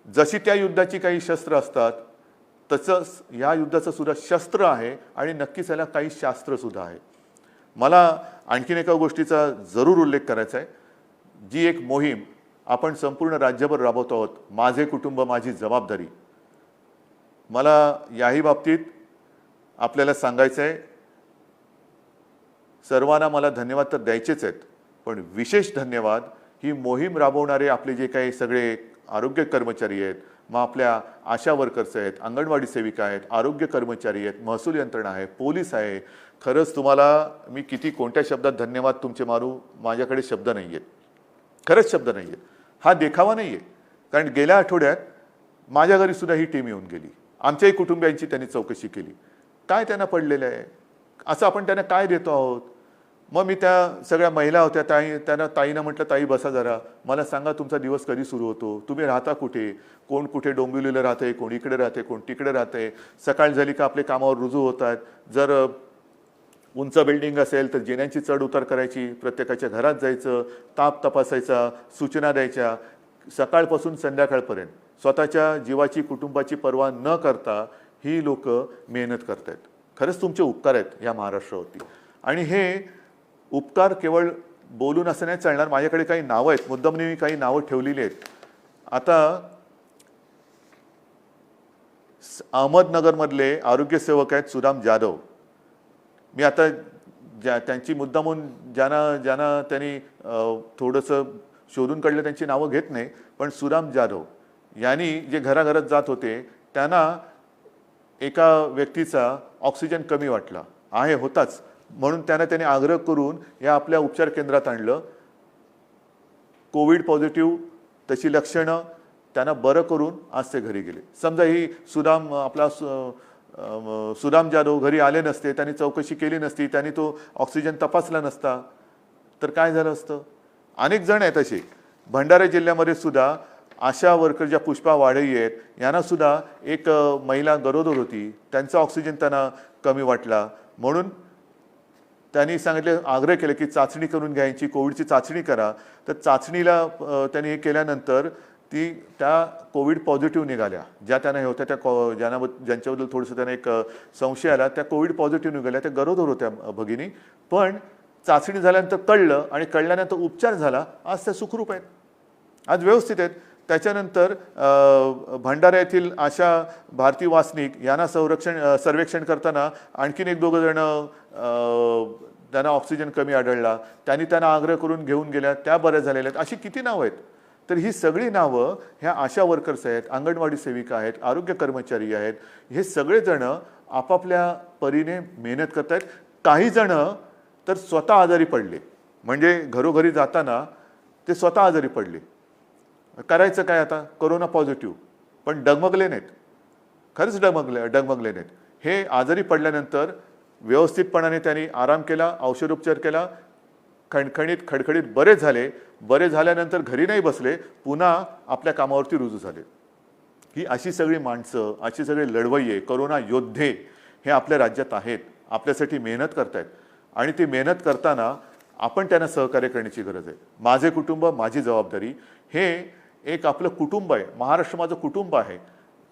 जशी त्या युद्धाची काही शस्त्र असतात तसंच या युद्धाचं सुद्धा शस्त्र आहे आणि नक्कीच याला काही शास्त्र सुद्धा आहे. मला आणखीन एका गोष्टीचा जरूर उल्लेख करायचा आहे. जी एक मोहीम आपण संपूर्ण राज्यभर राबवतो आहोत, माझे कुटुंब माझी जबाबदारी, मला याही बाबतीत आपल्याला सांगायचं आहे, सर्वांना मला धन्यवाद तर द्यायचेच आहेत, पण विशेष धन्यवाद ही मोहीम राबवणारे आपले जे काही सगळे आरोग्य कर्मचारी आहेत, मग आपल्या आशा वर्कर्स आहेत, अंगणवाडी सेविका आहेत, आरोग्य कर्मचारी आहेत, महसूल यंत्रणा आहे, पोलीस आहे. खरंच तुम्हाला मी किती कोणत्या शब्दात धन्यवाद तुमचे मारू, माझ्याकडे शब्द नाही आहेत, खरंच शब्द नाही आहेत. हा देखावा नाही आहे, कारण गेल्या आठवड्यात माझ्या घरी सुद्धा ही टीम येऊन गेली. आमच्याही कुटुंबियांची त्यांनी चौकशी केली. काय त्यांना पडलेलं आहे, असं आपण त्यांना काय देतो आहोत. मग मी त्या सगळ्या महिला होत्या, त्यांना ताईनं म्हटलं, ताई बसा जरा, मला सांगा तुमचा दिवस कधी सुरू होतो, तुम्ही राहता कुठे, कोण कुठे डोंबिवलीला राहते, कोण इकडे राहते, कोण तिकडे राहते, सकाळ झाली का आपले कामावर रुजू होतात, जर उंच बिल्डिंग असेल तर जिन्यांची चढ उतार करायची, प्रत्येकाच्या घरात जायचं, ताप तपासायचा, सूचना द्यायच्या, सकाळपासून संध्याकाळपर्यंत स्वतःच्या जीवाची कुटुंबाची पर्वा न करता ही लोक मेहनत करत आहेत. खरंच तुमचे उपकार आहेत या महाराष्ट्रावरती. आणि हे उपकार केवळ बोलून असं नाही चालणार. माझ्याकडे काही नावं आहेत, मुद्दामने मी काही नावं ठेवलेली आहेत. आता अहमदनगरमधले आरोग्यसेवक आहेत सुदाम जाधव. मी आता त्यांची मुद्दामून ज्यांना त्यांनी थोडंसं शोधून काढलं त्यांची नावं घेत नाही, पण सुदाम जाधव यांनी जे घराघरात जात होते त्यांना एका व्यक्तीचा ऑक्सिजन कमी वाटला आहे, होताच, म्हणून त्याने आग्रह करून या आपल्या उपचार केंद्रात आणलं. कोविड पॉझिटिव्ह तशी लक्षणं त्यांना बरं करून आज ते घरी गेले. समजा ही सुदाम जाधव घरी आले नसते, त्यांनी चौकशी केली नसती, त्यांनी तो ऑक्सिजन तपासला नसता तर काय झालं असतं. अनेक जण आहेत असे. भंडारा जिल्ह्यामध्ये सुद्धा आशा वर्कर ज्या पुष्पा वाढई आहेत यांना सुद्धा एक महिला गरोदर होती, त्यांचा ऑक्सिजन त्यांना कमी वाटला, म्हणून त्यांनी सांगितले, आग्रह केले की चाचणी करून घ्यायची, कोविडची चाचणी करा. तर चाचणीला त्यांनी हे केल्यानंतर त्या कोविड पॉझिटिव्ह निघाल्या. ज्या त्यांना हे होत्या त्या ज्यांच्याबद्दल थोडंसं त्यांना एक संशय आला, त्या कोविड पॉझिटिव्ह निघाल्या, त्या गरोदर होत्या भगिनी. पण चाचणी झाल्यानंतर कळलं आणि कळल्यानंतर उपचार झाला, आज त्या सुखरूप आहेत, आज व्यवस्थित आहेत. त्याच्यानंतर भंडारा येथील आशा भारती वासनिक यांना सर्वेक्षण करताना आणखीन एक दोघं जण त्यांना ऑक्सिजन कमी आढळला, त्यांना आग्रह करून घेऊन गेल्या, त्या बऱ्या झालेल्या आहेत. अशी किती नावं आहेत. तर ही सगळी नावं ह्या आशा वर्कर्स आहेत, अंगणवाडी सेविका आहेत, आरोग्य कर्मचारी आहेत. हे सगळेजण आपापल्या परीने मेहनत करत आहेत. काही जण तर स्वतः आजारी पडले, म्हणजे घरोघरी जाताना ते स्वतः आजारी पडले. करायचं काय आता, कोरोना पॉझिटिव्ह, पण डगमगले नाहीत, खरंच डगमगले नाहीत. हे आजारी पडल्यानंतर व्यवस्थितपणाने त्यांनी आराम केला, औषधोपचार केला, खडखडीत बरे झाले. बरे झाल्यानंतर घरी नाही बसले, पुन्हा आपल्या कामावरती रुजू झाले. ही अशी सगळी माणसं, अशी सगळे लढवय्ये, कोरोना योद्धे हे आपल्या राज्यात आहेत, आपल्यासाठी मेहनत करतायत. आणि ती मेहनत करताना आपण त्यांना सहकार्य करण्याची गरज आहे. माझे कुटुंब माझी जबाबदारी हे एक आपलं कुटुंब आहे. महाराष्ट्र माझं कुटुंब आहे.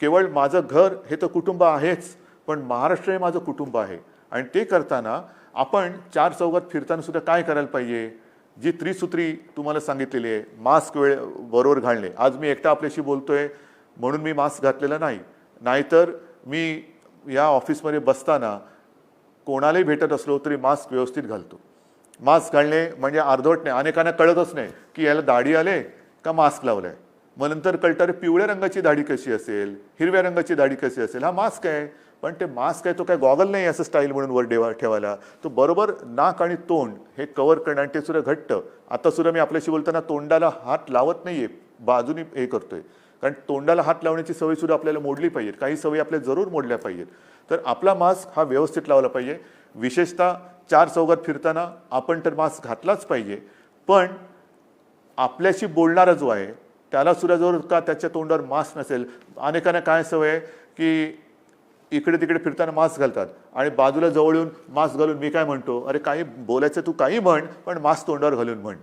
केवळ माझं घर हे तर कुटुंब आहेच, पण महाराष्ट्र हे माझं कुटुंब आहे. आणि ते करताना आपण चार चौघात फिरताना सुद्धा काय करायला पाहिजे, जी त्रिसूत्री तुम्हाला सांगितलेली आहे, मास्क बरोबर घालणे. आज मी एकटा आपल्याशी बोलतोय म्हणून मी मास्क घातलेला नाही, नाहीतर मी या ऑफिसमध्ये बसताना कोणालाही भेटत असलो तरी मास्क व्यवस्थित घालतो. मास्क घालणे म्हणजे अर्धवट नाही. अनेकांना कळतच नाही की याला दाढी आले का मास्क लावलाय. मग नंतर कळतं रे पिवळ्या रंगाची दाढी कशी असेल, हिरव्या रंगाची दाढी कशी असेल. हा मास्क आहे, पण ते मास्क आहे तो काय गॉगल नाही असं स्टाईल म्हणून वर ठेवायला. तो बरोबर नाक आणि तोंड हे कव्हर करणं, आणि ते सुद्धा घट्ट. आता सुद्धा मी आपल्याशी बोलताना तोंडाला हात लावत नाहीये, बाजूनी हे करतोय, कारण तोंडाला हात लावण्याची सवय सुद्धा आपल्याला मोडली पाहिजे. काही सवयी आपल्या जरूर मोडल्या पाहिजेत. तर आपला मास्क हा व्यवस्थित लावला पाहिजे. विशेषतः चार चौघात फिरताना आपण तर मास्क घातलाच पाहिजे, पण आपल्याशी बोलणारा जो आहे त्याला सुद्धा जर का त्याच्या तोंडावर मास्क नसेल. अनेकांना काय सवय आहे की इकडे तिकडे फिरताना मास्क घालतात आणि बाजूला जवळ येऊन मास्क घालून मी काय म्हणतो, अरे काही बोलायचं तू काही म्हण, पण मास्क तोंडावर घालून म्हण.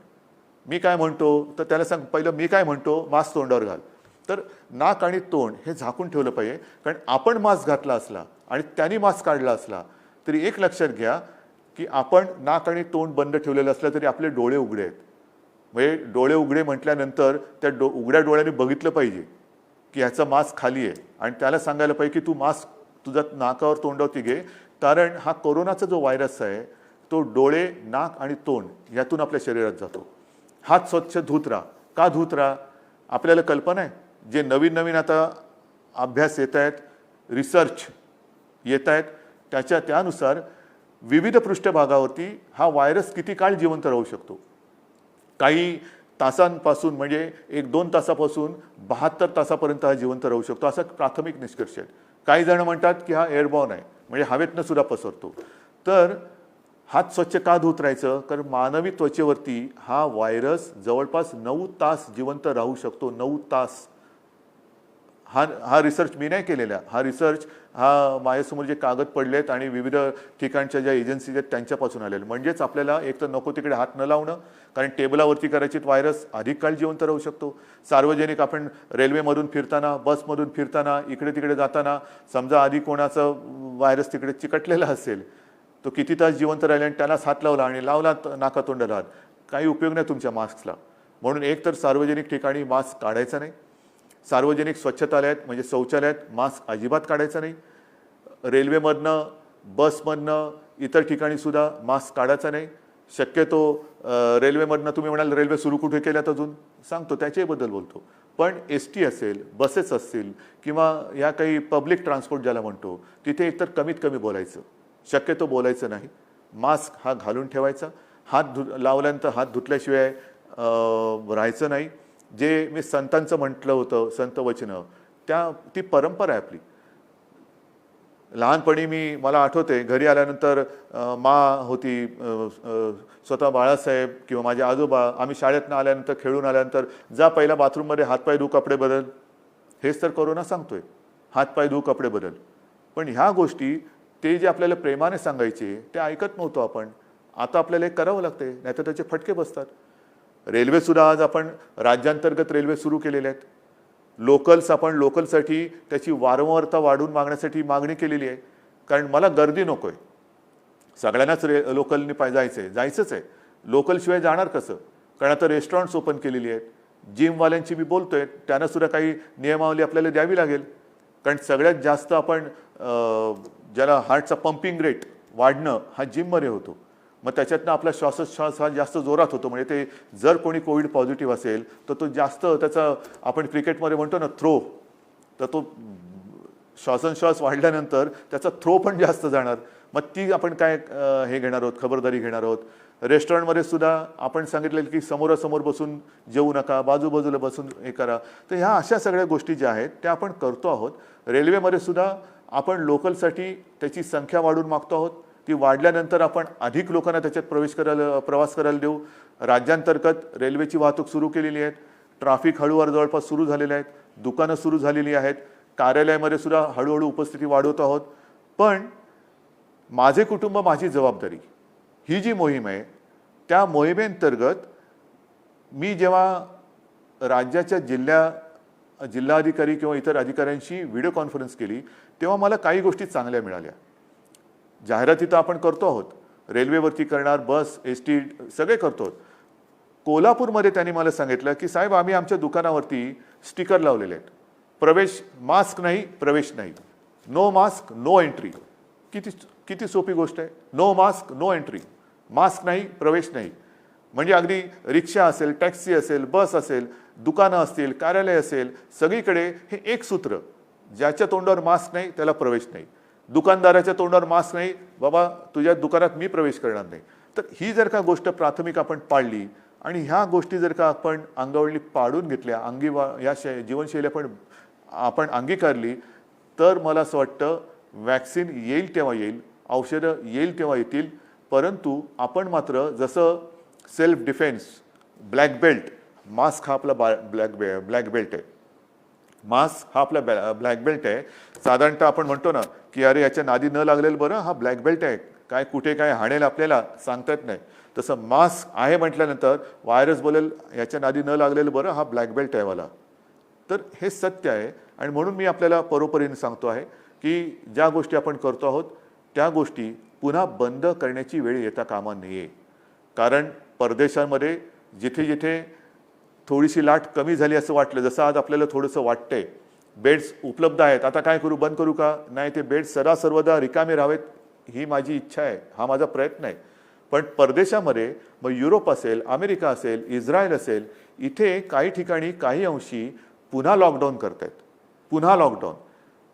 मी काय म्हणतो तर त्याला सांग पहिलं मी काय म्हणतो, मास्क तोंडावर घाल. तर नाक आणि तोंड हे झाकून ठेवलं पाहिजे. कारण आपण मास्क घातला असला आणि त्यांनी मास्क काढला असला तरी एक लक्षात घ्या की आपण नाक आणि तोंड बंद ठेवलेलं असलं तरी आपले डोळे उघडे आहेत. म्हणजे डोळे उघडे म्हटल्यानंतर त्या उघड्या डोळ्यांनी बघितलं पाहिजे की ह्याचा मास्क खाली आहे, आणि त्याला सांगायला पाहिजे की तू मास्क तुझा नाकावर तोंडावरती घे. कारण हा कोरोनाचा जो व्हायरस आहे तो डोळे, नाक आणि तोंड यातून आपल्या शरीरात जातो. हात स्वच्छ धुत राहा. का धुत राहा, आपल्याला कल्पना आहे जे नवीन नवीन आता अभ्यास येत आहेत, रिसर्च येत आहेत, त्यानुसार विविध पृष्ठभागावरती हा व्हायरस किती काळ जिवंत राहू शकतो. काही तासांपासून म्हणजे 1-2 तासापासून 72 तासापर्यंत हा जिवंत राहू शकतो, असा प्राथमिक निष्कर्ष आहे. काही जण म्हणतात की हा एअरबॉर्न आहे, म्हणजे हवेतनं सुद्धा पसरतो. तर हात स्वच्छ का धुत राहायचं? कारण मानवी त्वचेवरती हा व्हायरस जवळपास 9 तास जिवंत राहू शकतो. 9 तास. हा रिसर्च मी नाही केलेला. हा रिसर्च माझ्यासमोर जे कागद पडलेत आणि विविध ठिकाणच्या ज्या एजन्सीज आहेत त्यांच्यापासून आलेले. म्हणजेच आपल्याला एक तर नको तिकडे हात न लावणं, कारण टेबलावरती कदाचित व्हायरस अधिक काळ जिवंत राहू शकतो. सार्वजनिक आपण रेल्वेमधून फिरताना, बसमधून फिरताना, इकडे तिकडे जाताना समजा आधी कोणाचं व्हायरस तिकडे चिकटलेला असेल, तो किती तास जिवंत राहिला आणि त्यालाच हात लावला आणि लावला नाकातोंडाला हात, काही उपयोग नाही तुमच्या मास्कला. म्हणून एक तर सार्वजनिक ठिकाणी मास्क काढायचा नाही. सार्वजनिक स्वच्छतालयात म्हणजे शौचालयात मास्क अजिबात काढायचा नाही. रेल्वेमधनं, बसमधनं, इतर ठिकाणी सुद्धा मास्क काढायचा नाही. शक्यतो रेल्वेमधनं तुम्ही म्हणाल रेल्वे सुरू कुठे केल्यात अजून सांगतो त्याच्याबद्दल बोलतो. पण ST असेल, बसेस असतील किंवा या काही पब्लिक ट्रान्सपोर्ट ज्याला म्हणतो तिथे एकतर कमीत कमी बोलायचं, शक्यतो बोलायचं नाही. मास्क हा घालून ठेवायचा. हात लावल्यानंतर हात धुतल्याशिवाय राहायचं नाही. जे मी संतांचं म्हटलं होतं, संत वचनं, ती परंपरा आहे आपली. लहानपणी मला आठवते घरी आल्यानंतर होती, स्वतः बाळासाहेब किंवा माझे आजोबा, आम्ही शाळेतनं आल्यानंतर खेळून आल्यानंतर जा पहिला बाथरूममध्ये हातपाय धु, कपडे बदल. हेच तर कोरोना सांगतोय, हातपाय धु, कपडे बदल. पण ह्या गोष्टी ते जे आपल्याला प्रेमाने सांगायचे ते ऐकत नव्हतो आपण. आता आपल्याला एक करावं लागते, नाहीतर त्याचे फटके बसतात. रेल्वेसुद्धा आज आपण राज्यांतर्गत रेल्वे सुरू केलेले आहेत. आपण लोकलसाठी त्याची वारंवारता वाढवून मागण्यासाठी मागणी केलेली आहे. कारण मला गर्दी नको आहे. सगळ्यांनाच लोकलनी जायचंच आहे. लोकलशिवाय जाणार कसं? कारण आता रेस्टॉरंट्स ओपन केलेली आहेत. जिमवाल्यांची मी बोलतोय, त्यांना सुद्धा काही नियमावली आपल्याला द्यावी लागेल. कारण सगळ्यात जास्त आपण ज्याला हार्टचा पंपिंग रेट वाढणं हा जिममध्ये होतो. मग त्याच्यातनं आपला श्वासोच्छ्वास हा जास्त जोरात होतो. म्हणजे ते जर कोणी कोविड पॉझिटिव्ह असेल तर तो जास्त त्याचा, आपण क्रिकेटमध्ये म्हणतो ना थ्रो, तर तो श्वासोच्छ्वास वाढल्यानंतर त्याचा थ्रो पण जास्त जाणार. मग ती आपण काय हे घेणार आहोत, खबरदारी घेणार आहोत. रेस्टॉरंटमध्ये सुद्धा आपण सांगितलेलं की समोरासमोर बसून जेवू नका, बाजूबाजूला बसून हे करा. तर ह्या अशा सगळ्या गोष्टी ज्या आहेत त्या आपण करतो आहोत. रेल्वेमध्ये सुद्धा आपण लोकलसाठी त्याची संख्या वाढवून मागतो आहोत. ती वाढल्यानंतर आपण अधिक लोकांना त्याच्यात प्रवास करायला देऊ. राज्यांतर्गत रेल्वेची वाहतूक सुरू केलेली आहे. ट्रॅफिक हळूवार जवळपास सुरू झालेले आहेत. दुकानं सुरू झालेली आहेत. कार्यालयामध्ये सुद्धा हळूहळू उपस्थिती वाढवतो आहोत. पण माझे कुटुंब माझी जबाबदारी ही जी मोहीम आहे, त्या मोहिमेअंतर्गत मी जेव्हा राज्याच्या जिल्हाधिकारी किंवा इतर अधिकाऱ्यांशी व्हिडिओ कॉन्फरन्स केली तेव्हा मला काही गोष्टी चांगल्या मिळाल्या. जाहिराती तर आपण करतो आहोत, रेल्वेवरती करणार, बस, ST सगळे करतो. कोल्हापूरमध्ये त्यांनी मला सांगितलं की साहेब आम्ही आमच्या दुकानावरती स्टिकर लावलेले आहेत, प्रवेश मास्क नाही, प्रवेश नाही, नो मास्क नो एंट्री. किती सोपी गोष्ट आहे. No mask no entry, mask नाही, प्रवेश नाही. म्हणजे अगदी रिक्षा असेल, टॅक्सी असेल, बस असेल, दुकानं असतील, कार्यालय असेल, सगळीकडे हे एक सूत्र, ज्याच्या तोंडावर मास्क नाही त्याला प्रवेश नाही. दुकानदाराच्या तोंडावर मास्क नाही, बाबा तुझ्या दुकानात मी प्रवेश करणार नाही. तर ही जर का गोष्ट प्राथमिक आपण पाळली आणि ह्या गोष्टी जर का आपण अंगावळी पाडून घेतल्या, या जीवनशैली आपण अंगीकारली, तर मला असं वाटतं वॅक्सिन येईल तेव्हा येईल, औषधं येईल तेव्हा येतील. परंतु आपण मात्र जसं self defence, black belt, mask हा आपला ब्लॅक बेल्ट आहे. मास्क हा आपला ब्लॅक बेल्ट आहे. साधारणतः आपण म्हणतो ना की अरे याच्या नादी न लागलेलं बरं, हा ब्लॅक बेल्ट आहे, काय कुठे काय हाणेल आपल्याला सांगता येत नाही. तसं मास्क आहे म्हटल्यानंतर व्हायरस बोलेल याच्या नादी न लागलेलं बरं, हा ब्लॅक बेल्ट आहे मला. तर हे सत्य आहे. आणि म्हणून मी आपल्याला परोपरीने सांगतो आहे की ज्या गोष्टी आपण करतो आहोत त्या गोष्टी पुन्हा बंद करण्याची वेळ येता कामा नये. कारण परदेशांमध्ये जिथे जिथे थोडीशी लाट कमी झाली असं वाटलं, जसं आज आपल्याला थोडंसं वाटतंय, बेड्स उपलब्ध आहेत, आता काय करू, बंद करू का? नाही, ते बेड्स सर्वदा रिकामे राहावेत ही माझी इच्छा आहे, हा माझा प्रयत्न आहे. पण परदेशामध्ये मग युरोप असेल, अमेरिका असेल, इस्रायल असेल, इथे काही ठिकाणी काही अंशी पुन्हा लॉकडाऊन करतायत. पुन्हा लॉकडाऊन.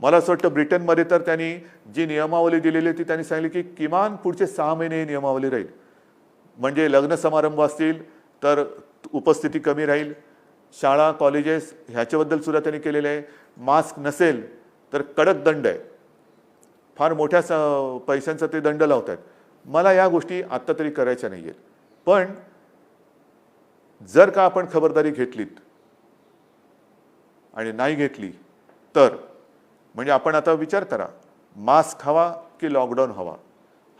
मला असं वाटतं ब्रिटनमध्ये तर त्यांनी जी नियमावली दिलेली होती त्यांनी सांगितले की किमान पुढचे 6 महिने ही नियमावली राहील. म्हणजे लग्न समारंभ असतील तर उपस्थिती कमी राहील. शाळा, कॉलेजेस ह्याच्याबद्दल सुद्धा त्यांनी केलेलं आहे. मास्क नसेल तर कडक दंड आहे. फार मोठ्या पैशांचा ते दंड लावत आहेत. मला या गोष्टी आत्ता तरी करायच्या नाही आहेत. पण जर का आपण खबरदारी घेतलीत आणि नाही घेतली तर म्हणजे आपण आता विचार करा, मास्क हवा की लॉकडाऊन हवा,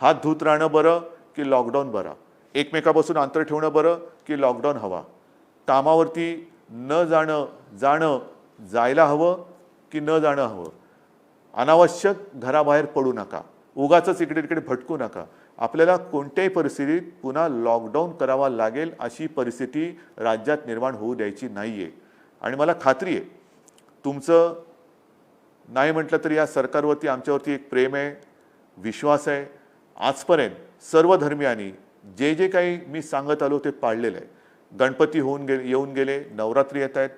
हात धुत राहणं बरं की लॉकडाऊन बरा, एकमेकापासून अंतर ठेवणं बरं की लॉकडाऊन हवा, कामावरती न जाणं जायला हवं की न जाणं हवं, अनावश्यक घराबाहेर पडू नका, उगाचच इकडे तिकडे भटकू नका. आपल्याला कोणत्याही परिस्थितीत पुन्हा लॉकडाऊन करावा लागेल अशी परिस्थिती राज्यात निर्माण होऊ द्यायची नाहीये. आणि मला खात्री आहे तुमचं नाही म्हटलं तरी या सरकारवरती आमच्यावरती एक प्रेम आहे, विश्वास आहे. आजपर्यंत सर्व धर्मियांनी जे जे काही मी सांगत आलो ते पाळलेलं आहे. गणपती येऊन गेले, नवरात्री येत आहेत,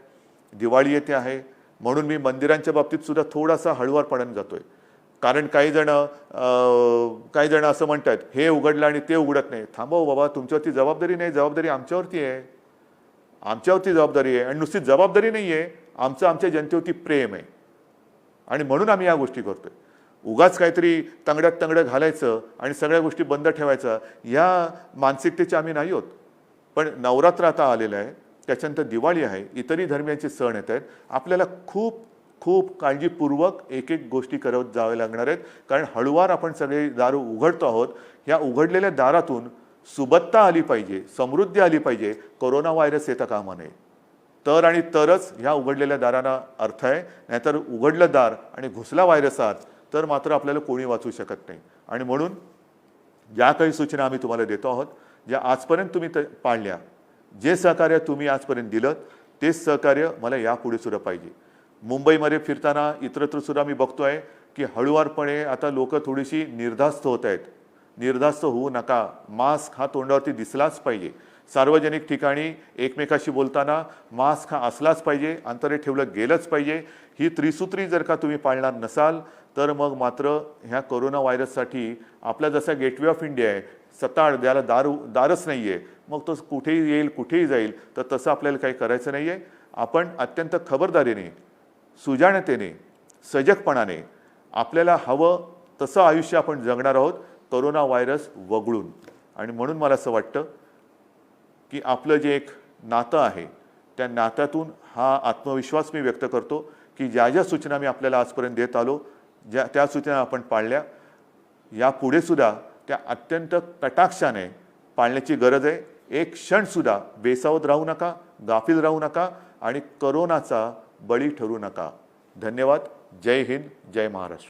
दिवाळी येते आहे, म्हणून मी मंदिरांच्या बाबतीत सुद्धा थोडासा हळुवारपणाने जातोय. कारण काही जण असं म्हणतात हे उघडलं आणि ते उघडत नाही. थांबव बाबा, तुमच्यावरती जबाबदारी नाही, जबाबदारी आमच्यावरती आहे. आमच्यावरती जबाबदारी आहे आणि नुसती जबाबदारी नाही आहे, आमच्या जनतेवरती प्रेम आहे आणि म्हणून आम्ही या गोष्टी करतोय. उगाच काहीतरी तंगड्यात तंगडं घालायचं आणि सगळ्या गोष्टी बंद ठेवायचं या मानसिकतेचे आम्ही नाही होत. पण नवरात्र आता आलेलं आहे, त्याच्यानंतर दिवाळी आहे, इतरही धर्मियांचे सण येत आहेत. आपल्याला खूप खूप काळजीपूर्वक एक एक गोष्टी करत जावे लागणार आहेत. कारण हळूवार आपण सगळे दार उघडतो आहोत. ह्या उघडलेल्या दारातून सुबत्ता आली पाहिजे, समृद्धी आली पाहिजे, कोरोना व्हायरस येता कामा नये. तर आणि तरच ह्या उघडलेल्या दारांना अर्थ आहे. नाहीतर उघडलं दार आणि घुसला व्हायरस आत तर मात्र आपल्याला कोणी वाचू शकत नाही. आणि म्हणून ज्या काही सूचना आम्ही तुम्हाला देतो आहोत, ज्या आजपर्यंत तुम्ही पाळल्या, जे सहकार्य तुम्ही आजपर्यंत दिलं तेच सहकार्य मला यापुढे सुद्धा पाहिजे. मुंबईमध्ये फिरताना इतरत्र सुद्धा मी बघतोय की हळूवारपणे आता लोक थोडीशी निर्धास्त होत आहेत. निर्धास्त होऊ नका. मास्क हा तोंडावरती दिसलाच पाहिजे. सार्वजनिक ठिकाणी एकमेकाशी बोलताना मास्क हा असलाच पाहिजे, अंतर ठेवलं गेलंच पाहिजे. ही त्रिसूत्री जर का तुम्ही पाळणार नसाल तर मग मात्र ह्या कोरोना व्हायरससाठी आपला जसा गेटवे ऑफ इंडिया आहे, सताड ज्याला दारच नाही आहे, मग तो कुठेही येईल कुठेही जाईल, तर तसं आपल्याला काही करायचं नाही आहे. आपण अत्यंत खबरदारीने, सुजाणतेने, सजगपणाने आपल्याला हवं तसं आयुष्य आपण जगणार आहोत कोरोना व्हायरस वगळून. आणि म्हणून मला असं वाटतं की आपलं जे एक नातं आहे त्या नात्यातून हा आत्मविश्वास मी व्यक्त करतो की ज्या ज्या सूचना मी आपल्याला आजपर्यंत देत आलो, त्या सूचना आपण पाळल्या, यापुढे सुद्धा त्या अत्यंत कटाक्षाने पाळण्याची गरज आहे. एक क्षणसुद्धा बेसावध राहू नका, गाफील राहू नका आणि कोरोनाचा बळी ठरू नका. धन्यवाद. जय हिंद, जय महाराष्ट्र.